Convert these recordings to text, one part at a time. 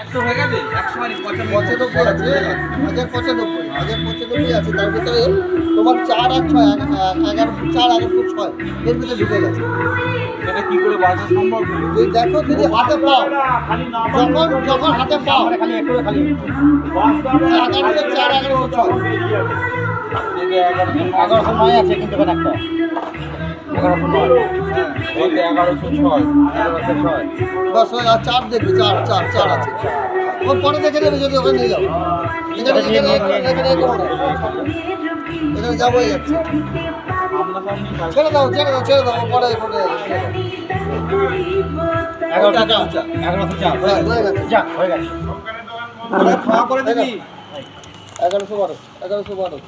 একশো হয়ে গেছে, 95 আছে, 1095 আছে, তার ভিতরে তোমার 4 আর 6 11 ফুট 4 11 ফুট 6 এর ভিতরে ঢুকে গেছে। এটা কি করে বাঁচা সম্ভব? তুই দেখো যদি হাতে পাও, যখন হাতে পাও খালি একটু খালি 11 ফুট 4 11 ফুট 6 1109 আছে কিন্তু এখানে একটা 1109 এই যে 1106 বস আর 4 দেখবি, 4 আছে। ও পরে দেখে নেবে যদি ওখানে নিয়ে যাও। এখানে করো না। এখানে যাবোই যাচ্ছে। ছেড়ে দাও ও পরে করে 1104 হয়ে গেছে। যা হয়ে গেছে খাওয়া করে দিবি। 1112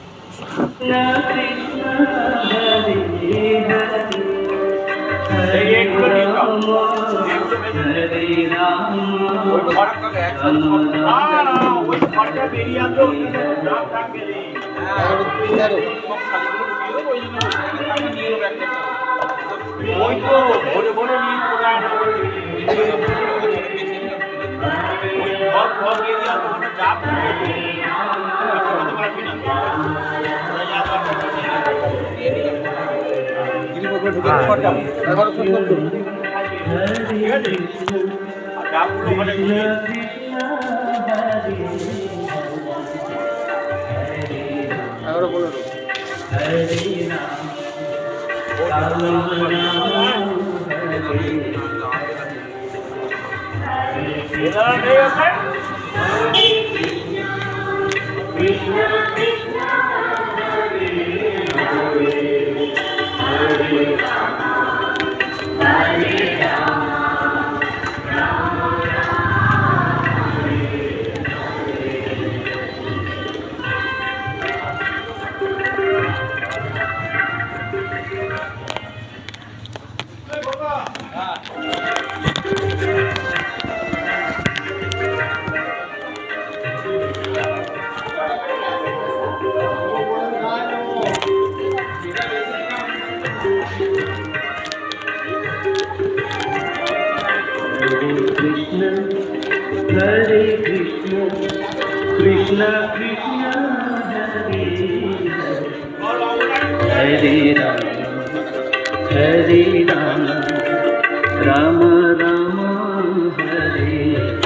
Hare Krishna, Krishna Krishna, Hare Hare Rama, Rama Rama, Hare